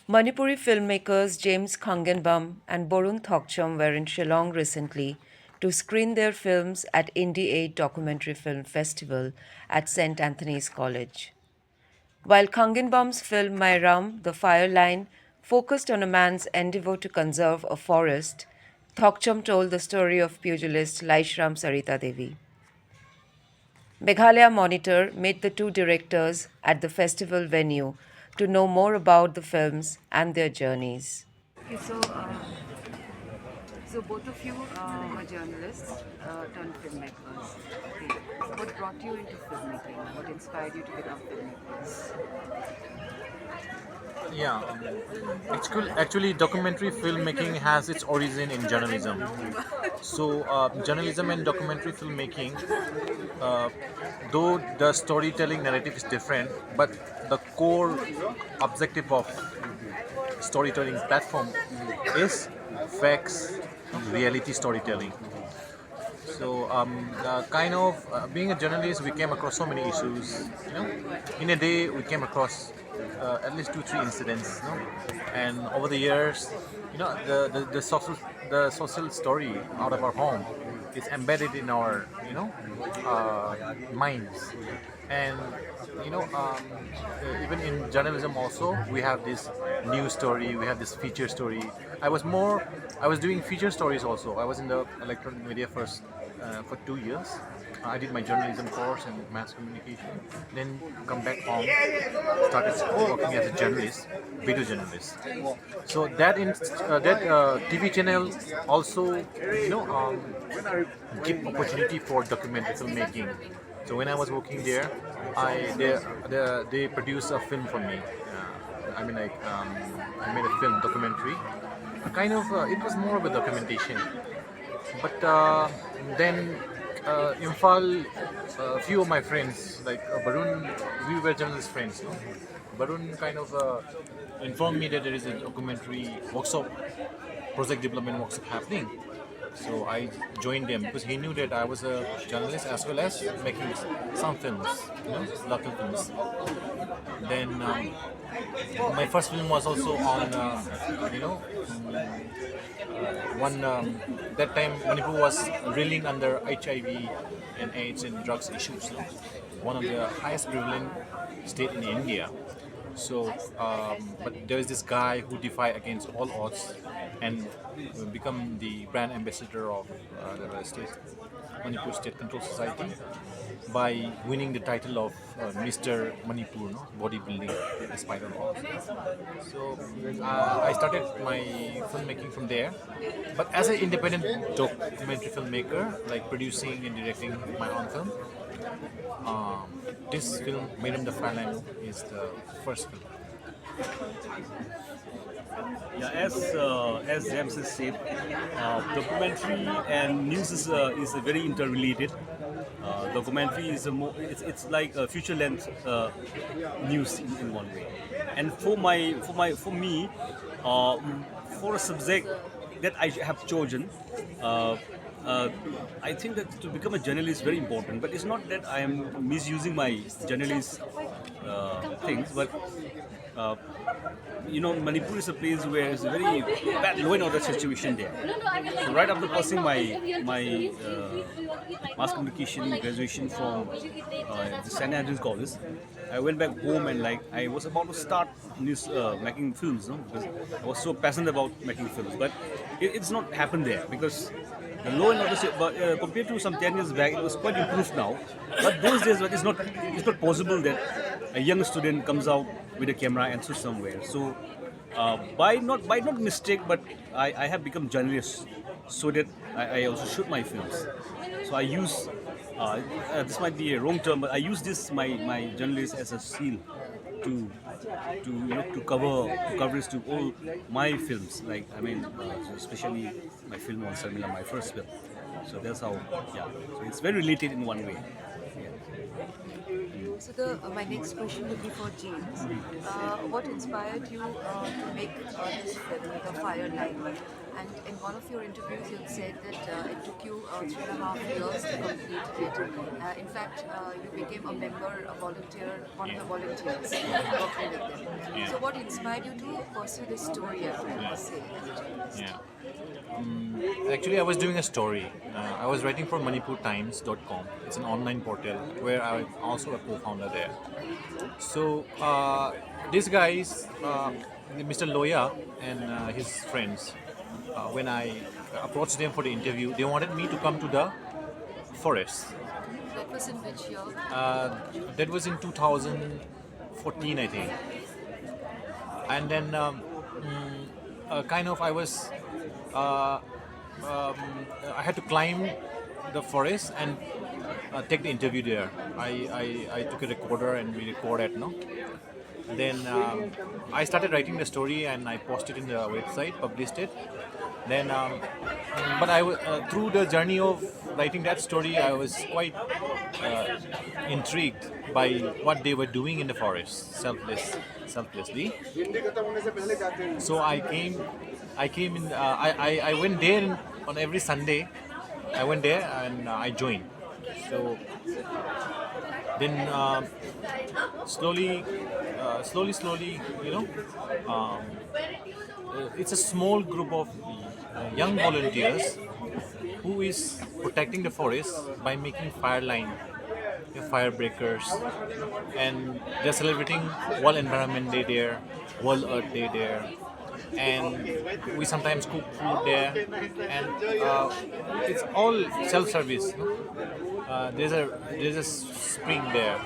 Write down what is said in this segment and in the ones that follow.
Manipuri filmmakers James Khangenbam and Borun Thokchom were in Shillong recently to screen their films at Indie Aid Documentary Film Festival at St. Anthony's College. While Khangenbam's film Meiram, The Fireline, focused on a man's endeavor to conserve a forest, Thokchom told the story of pugilist Laishram Sarita Devi. Meghalaya Monitor met the two directors at the festival venue to know more about the films and their journeys. Okay, so both of you are journalists turned filmmakers. Okay, what brought you into filmmaking? What inspired you to become filmmakers? Yeah, actually, documentary filmmaking has its origin in journalism. So, journalism and documentary filmmaking, uh, though the storytelling narrative is different, but the core objective of storytelling platform is facts, reality storytelling. So, kind of being a journalist, we came across so many issues. In a day, we came across at least two, three incidents. And over the years, the social story out of our home is embedded in our minds. And even in journalism also, we have this news story, we have this feature story. I was doing feature stories also. I was in the electronic media first for 2 years. I did my journalism course and mass communication. Then come back home, started working as a journalist, video journalist. So that TV channel also, give opportunity for documentary filmmaking. So when I was working there, they produced a film for me. I made a film documentary. Kind of, it was more of a documentation. But then Imphal, a few of my friends, like Barun, we were journalist friends. No? Barun kind of informed me that there is a documentary workshop, project development workshop happening. So I joined them because he knew that I was a journalist as well as making some films, local films. Then my first film was also on, one that time Manipur was reeling under HIV and AIDS and drugs issues. One of the highest prevalent state in India. So, but there is this guy who defied against all odds and become the brand ambassador of the state Manipur State Control Society by winning the title of Mr. Manipur, no? Bodybuilding, despite all odds. So I started my filmmaking from there, but as an independent documentary filmmaker, like producing and directing my own film. This film, Meiram the Fireline, is the first film. Yeah, as James has said, documentary and news is very interrelated. Documentary is it's like a feature length news in one way. And for me, for a subject that I have chosen. Uh, I think that to become a journalist is very important, but it's not that I am misusing my journalist things, but uh, Manipur is a place where it's a very bad law and order situation there. So right after passing my mass communication graduation from the St. Andrews College, I went back home and like I was about to start making films, no? Because I was so passionate about making films, but it's not happened there because the law and order, but compared to some 10 years back, it was quite improved now. But those days, it's not possible that a young student comes out with a camera and shoots somewhere. So by not mistake, but I have become journalist so that I also shoot my films. So I use this might be a wrong term, but I use this my journalist as a seal to coverage to all my films. Like so especially my film on Sarmila, my first film. So that's how, yeah. So it's very related in one way. Yeah. My next question would be for James. What inspired you to make this film, The Fireline? And in one of your interviews, you said that it took you 3.5 years to complete it. In fact, you became a member, a volunteer, one of the volunteers working with them. Yeah. So, what inspired you to pursue this story, I would say? Yeah. Actually, I was doing a story. I was writing for ManipurTimes.com. It's an online portal where I'm also a co-founder there. So these guys, Mr. Loya and his friends, when I approached them for the interview, they wanted me to come to the forest. That was in which year? That was in 2014, I think. And then kind of I was I had to climb the forest and take the interview there. I took a recorder and we recorded, no. Then I started writing the story and I posted in the website, published it. Then, but through the journey of writing that story, I was quite intrigued by what they were doing in the forest, selflessly. So I came in. I went there on every Sunday. I went there and I joined. So then slowly, it's a small group of young volunteers who is protecting the forest by making fireline, fire breakers, and they're celebrating World Environment Day there, World Earth Day there, and we sometimes cook food there, and it's all self-service. No? There's a spring there,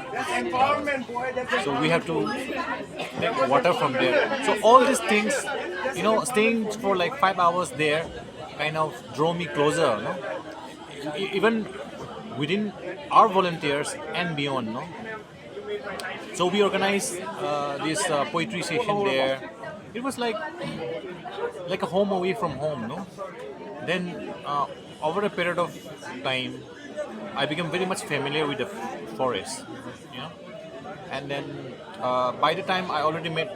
so we have to take water from there. So all these things, staying for like 5 hours there, kind of draw me closer. No? Even within our volunteers and beyond. No? So we organized this poetry session there. It was like a home away from home, no? Then over a period of time, I became very much familiar with the forest, And then by the time I already made,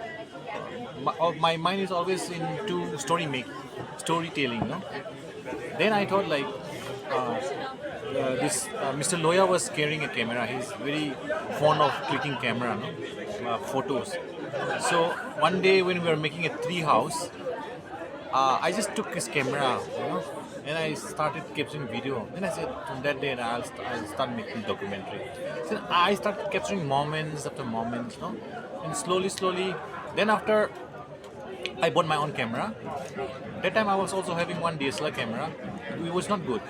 my mind is always into storytelling, no? Then I thought like this Mr. Loya was carrying a camera. He's very fond of clicking camera, no? Photos. So one day when we were making a tree house, I just took his camera, and I started capturing video. Then I said, from that day, I'll start making documentary. So I started capturing moments after moments, and slowly. Then after, I bought my own camera. That time I was also having one DSLR camera. It was not good.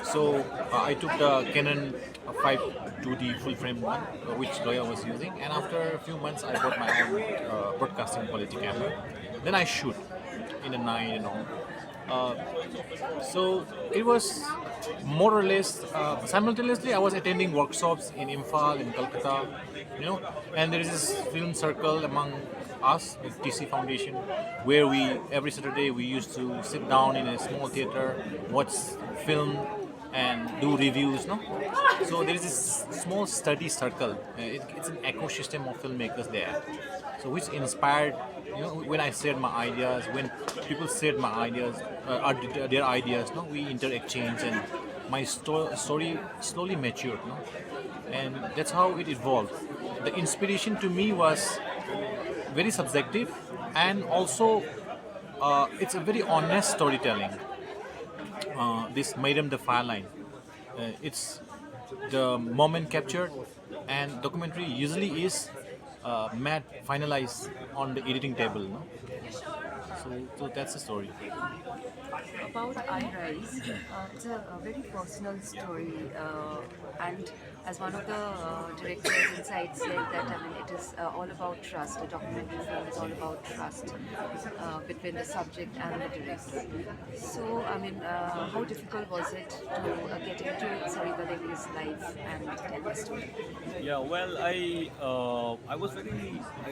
So I took the Canon 5 2D full frame one, which Loya was using, and after a few months I bought my own broadcasting quality camera. Then I shoot in the night and all. So it was more or less simultaneously I was attending workshops in Imphal, in Calcutta, and there is this film circle among us with TC Foundation where we every Saturday we used to sit down in a small theater, watch film and do reviews, no? So there is this small study circle. It's an ecosystem of filmmakers there. So which inspired, when I shared my ideas, when people shared my ideas, their ideas, no, we exchange, and my story slowly matured, no, and that's how it evolved. The inspiration to me was very subjective, and also it's a very honest storytelling. This Meiram the Fireline, it's the moment captured, and documentary usually is finalized on the editing table, no? So that's the story. About I Rise, it's a very personal story, and as one of the directors inside said that it is all about trust. A documentary film is all about trust between the subject and the director. So how difficult was it to get into Saribadeli's life and tell the story? Yeah, well, I was I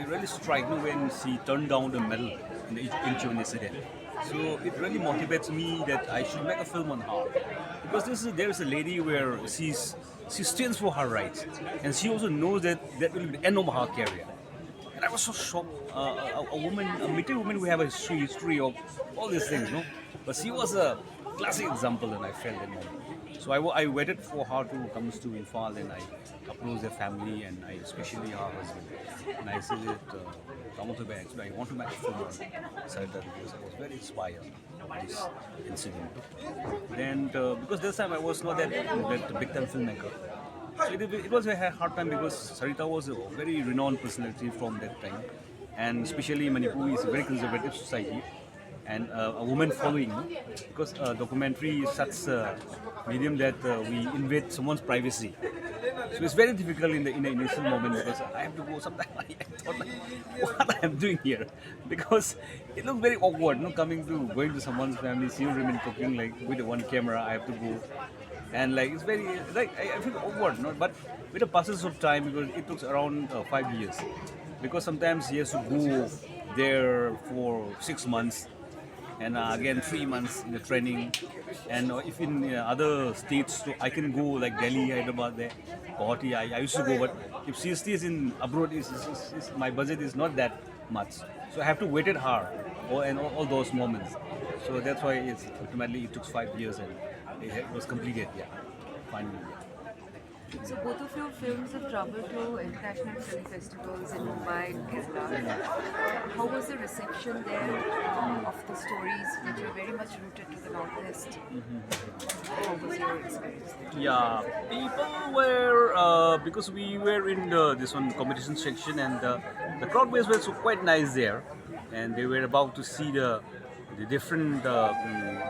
really struck when she turned down the medal in Indonesia. So it really motivates me that I should make a film on her, because there is a lady where she stands for her rights, and she also knows that that will be the end of her career. And I was so shocked. A woman, a Metis woman, we have a history of all these things, no? But she was a classic example, and I felt that moment. So I waited for her to come to Infal, and I approached their family, and I especially her husband. And I said that, actually, I want to make a film on Sarita, because I was very inspired by this incident. Then, because this time I was not that big time filmmaker. So it was a hard time, because Sarita was a very renowned personality from that time, and especially Manipur is a very conservative society, and a woman following, no? Because documentary is such a medium that we invade someone's privacy. So it's very difficult in the initial moment, because I have to go. Sometimes I thought, like, what I am doing here, because it looked very awkward, no, going to someone's family, seeing women cooking like with the one camera. I have to go, and like it's very like I feel awkward, no. But with the passage of time, because it took around 5 years, because sometimes he has to go there for 6 months, and again 3 months in the training, and if in other states, so I can go like Delhi, Hyderabad, there, Guwahati, I used to go, but if she stays in abroad, my budget is not that much, so I have to wait it hard, and all those moments. So that's why ultimately it took 5 years, and it was completed, yeah, finally. So both of your films have traveled to international film festivals in Mumbai and Kerala. How was the reception there of the stories which are very much rooted to the Northwest? How was your experience there? Yeah, people were because we were in this one competition section, and the crowd was quite nice there, and they were about to see the different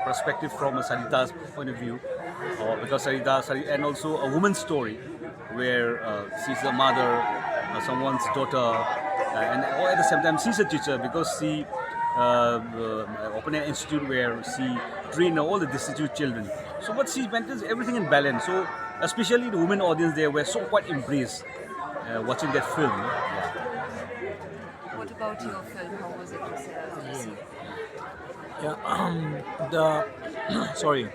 perspective from a Sarita's point of view, because and also a woman's story, where she's a mother, someone's daughter, and at the same time she's a teacher, because she opened an institute where she trained all the destitute children. So what she maintains everything in balance. So especially the women audience there were so quite impressed watching that film. Yeah. What about your film? How was it received? Yeah, the sorry,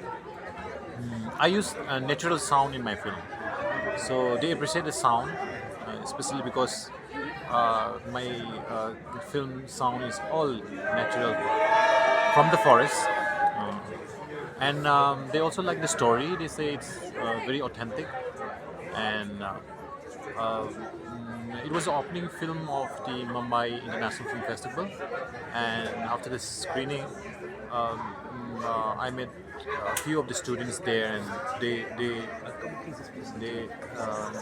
I use natural sound in my film, so they appreciate the sound, especially because my film sound is all natural from the forest, and they also like the story. They say it's very authentic, and it was the opening film of the Mumbai International Film Festival, and after the screening, I met a few of the students there, and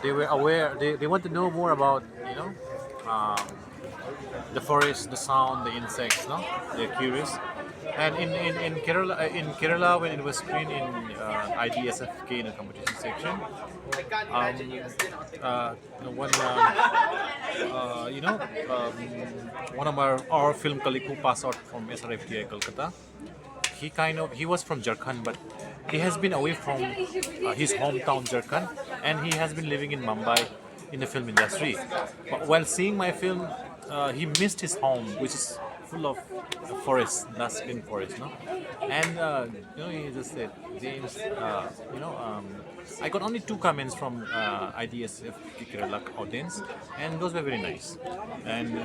they were aware. They want to know more about um, the forest, the sound, the insects. No, they're curious. And in Kerala, when it was screened in IDSFK in the competition section, one one of our film colleague who passed out from SRFTI Kolkata, he was from Jharkhand, but he has been away from his hometown Jharkhand, and he has been living in Mumbai in the film industry. But while seeing my film, he missed his home, which is full of forest, lush green forest, no? And he just said, James, I got only 2 comments from IDSF Kerala audience, and those were very nice. And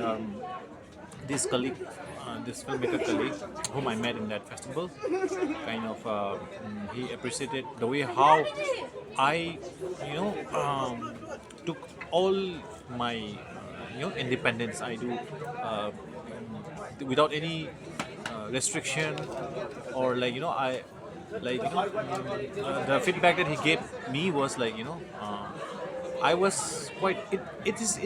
this colleague, this filmmaker colleague, whom I met in that festival, kind of he appreciated the way how I, took all my independence. I do without any restriction, or the feedback that he gave me was I was quite it's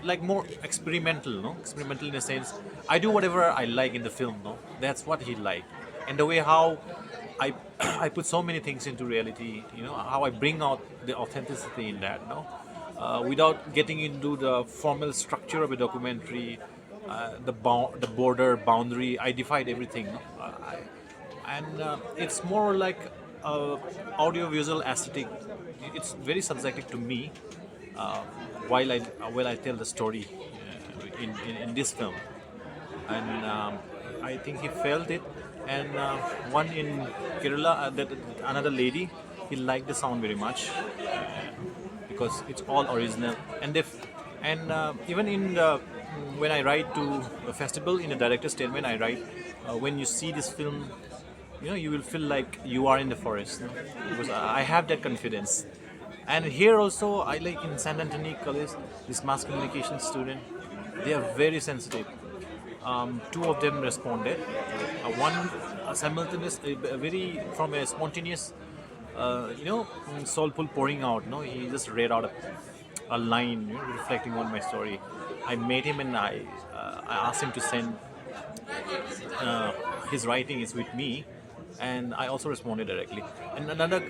like more experimental, no, experimental in the sense I do whatever I like in the film, no, that's what he liked, and the way how I I put so many things into reality, how I bring out the authenticity in that, no, without getting into the formal structure of a documentary, the border boundary. I defied everything. No? And it's more like audiovisual aesthetic. It's very subjective to me while I tell the story in this film, and I think he felt it, and one in Kerala, another lady, he liked the sound very much because it's all original, and even in the when I write to a festival in a director's statement, I write when you see this film, you will feel like you are in the forest, because I have that confidence. And here also, I like in St. Anthony College, this mass communication student, they are very sensitive. Two of them responded. One simultaneous, very from a spontaneous, soulful pouring out. No, he just read out a line, reflecting on my story. I met him and I asked him to send uh, his writing is with me, and I also responded directly. And another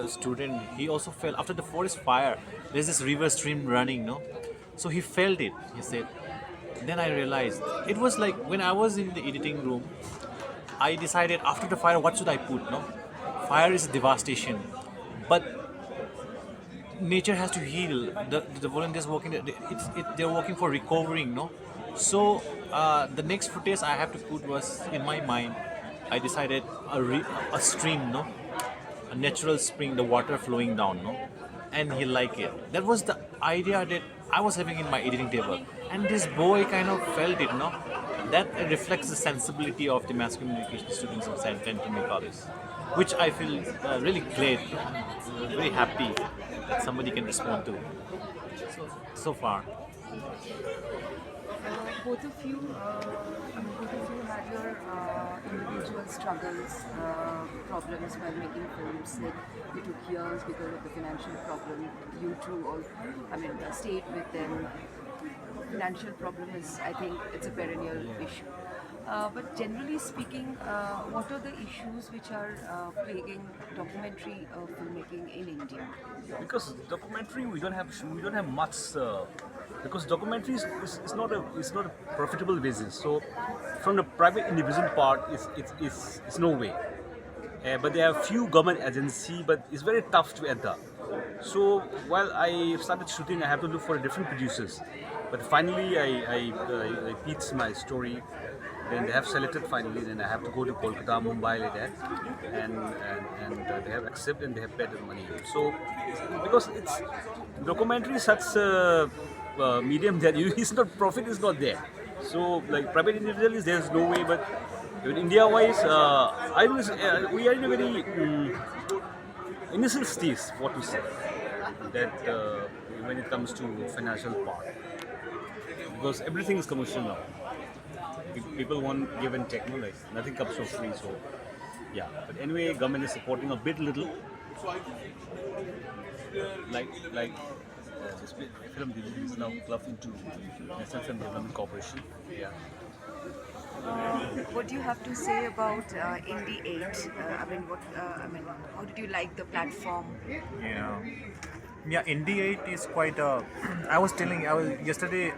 student, he also felt after the forest fire. There's this river stream running, no, so he felt it. He said. Then I realized it was like when I was in the editing room. I decided after the fire, what should I put? No, fire is devastation, but nature has to heal. The volunteers working, they're working for recovering. No, so the next footage I have to put was in my mind. I decided a stream, no, a natural spring, the water flowing down, no, and he liked it. That was the idea that I was having in my editing table, and this boy kind of felt it, no. That reflects the sensibility of the mass communication students of St. Anthony College, which I feel really glad, very happy that somebody can respond to. So far. Both of you had your individual struggles, problems while making films. Like you took years because of the financial problem. You two, stayed with them. Financial problem is, I think, it's a perennial issue. But generally speaking, what are the issues which are plaguing documentary filmmaking in India? Because documentary we don't have much because documentary is not a profitable business. So from the private individual part, it's no way. But there are few government agency, but it's very tough to enter. So while I started shooting, I have to look for different producers. But finally, I pitched my story. Then they have selected finally. Then I have to go to Kolkata, Mumbai, like that, and they have accepted and they have paid the money. So because it's documentary is such a medium that it's not profit is not there. So like private individual is there's no way, but in India wise, we are in a very initial stage, what to say, that when it comes to financial part, because everything is commercial now. People want give and take, no, like nothing comes for free. So yeah, but anyway, government is supporting a bit little, like this film division is now clubbed into National Film Development Corporation. Yeah. What do you have to say about Indie 8? How did you like the platform? Yeah. Yeah, Indie 8 is quite a. Yesterday,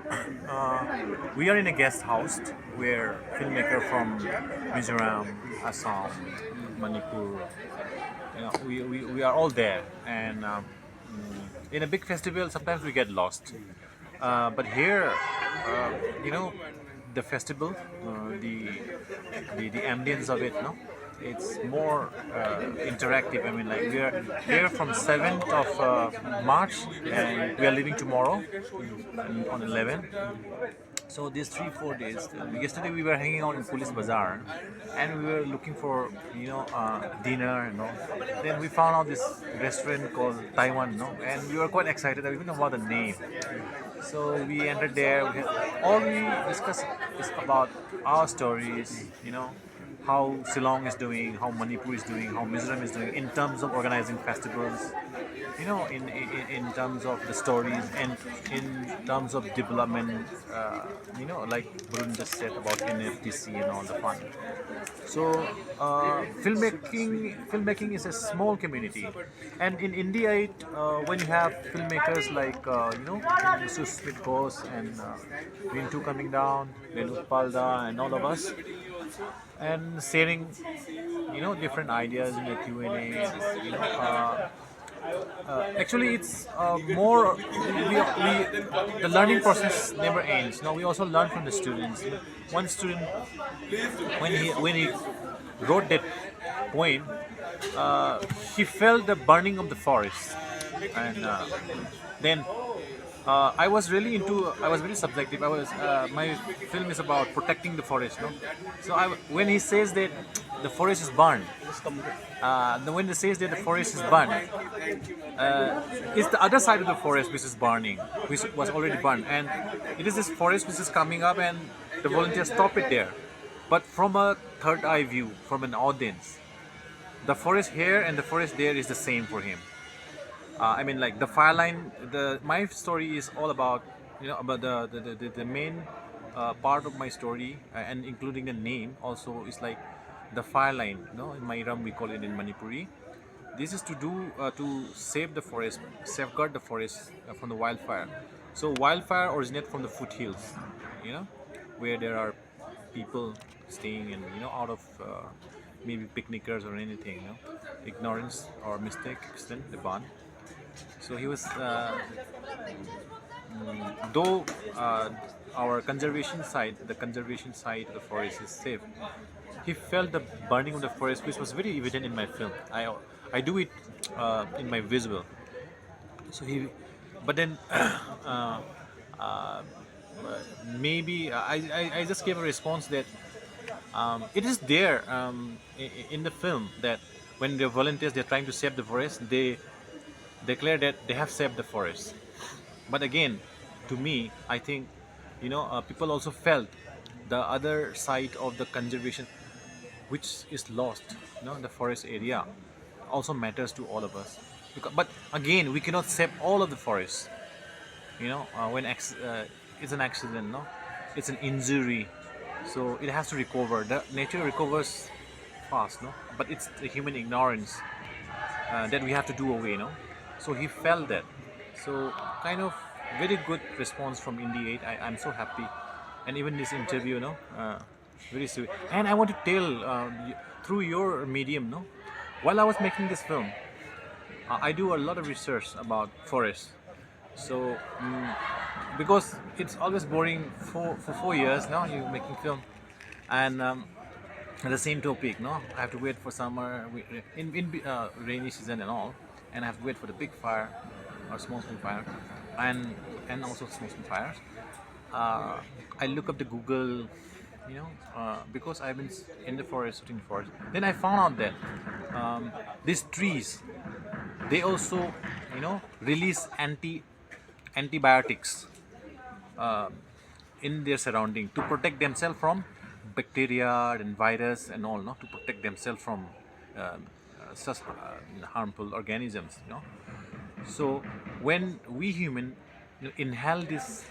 we are in a guest house where filmmaker from Meiram, Assam, Manipur, we are all there. And in a big festival, sometimes we get lost. But here, you know, the festival, the ambience of it, no, it's more interactive. I mean, like we are here from 7th of March, and we are leaving tomorrow on 11th. So these 3-4 days. Yesterday we were hanging out in Police Bazaar, and we were looking for dinner, Then we found out this restaurant called Taiwan, and we were quite excited. I didn't know about the name. So we entered there. All we discussed is about our stories, how Shillong is doing, how Manipur is doing, how Meiram is doing in terms of organizing festivals, in terms of the stories and in terms of development, like Borun just said about NFTC and all the fun. So filmmaking is a small community, and in India, when you have filmmakers like Mr. Smith Bose and Rintu coming down, Venu Palda, and all of us, and sharing different ideas in the Q&A, Actually, it's more the learning process never ends. No, we also learn from the students. One student, when he wrote that poem, he felt the burning of the forest, and then I was really into. I was very subjective. My film is about protecting the forest, no. So when he says that the forest is burned, when he says that the forest is burned, it's the other side of the forest which is burning, which was already burned, and it is this forest which is coming up, and the volunteers stop it there. But from a third eye view, from an audience, the forest here and the forest there is the same for him. I mean, like the Fireline. My story is all about, about the main part of my story, and including the name also is like the Fireline. In Meiram we call it in Manipuri. This is to do to save the forest, safeguard the forest from the wildfire. So wildfire originate from the foothills, you know, where there are people staying and out of maybe picnickers or anything, ignorance or mistake extend the ban. So he was, though our the conservation side of the forest is safe, he felt the burning of the forest, which was very evident in my film. I do it in my visual. So but then uh, maybe I just gave a response that it is there in the film that when the volunteers they're trying to save the forest, they declare that they have saved the forest. But again, to me, I think people also felt the other side of the conservation, which is lost. The forest area also matters to all of us. But again, we cannot save all of the forest. When it's an accident, no, it's an injury, so it has to recover. The nature recovers fast, no, but it's the human ignorance that we have to do away, no. So he felt that. So kind of very good response from Indie 8. I'm so happy, and even this interview, very sweet. And I want to tell through your medium, no, while I was making this film, I do a lot of research about forests. So because it's always boring for 4 years now, you making film, and the same topic, no, I have to wait for summer in rainy season and all, and I have to wait for the big fire or small fire, and also small fires. I look up the Google, because I've been in the forest, shooting the forest. Then I found out that these trees, they also, release antibiotics in their surrounding to protect themselves from bacteria and virus and all, no, to protect themselves from such harmful organisms, So when we human inhale this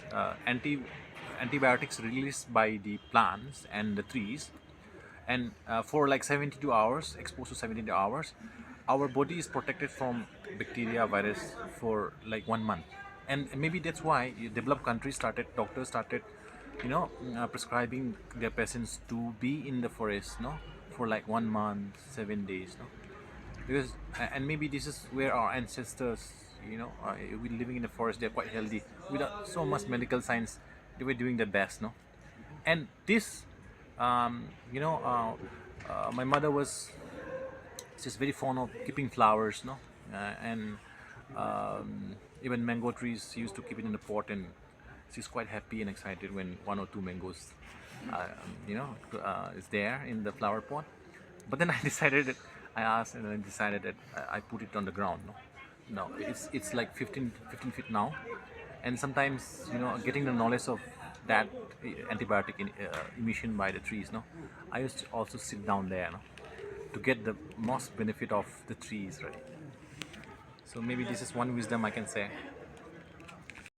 antibiotics released by the plants and the trees, and for like 72 hours, exposed to 72 hours, our body is protected from bacteria, virus for like 1 month. And maybe that's why developed countries doctors started, prescribing their patients to be in the forest, no, for like 1 month, 7 days, no, because and maybe this is where our ancestors, we living in the forest, they're quite healthy without so much medical science. They were doing their best, no. And this, my mother was just very fond of keeping flowers, no, and even mango trees. She used to keep it in the pot, and she's quite happy and excited when 1 or 2 mangoes, is there in the flower pot. But then I asked, and I decided that I put it on the ground. No, it's like 15 feet now, and sometimes getting the knowledge of that antibiotic emission by the trees. No, I used to also sit down there, no, to get the most benefit of the trees, right? So maybe this is one wisdom I can say.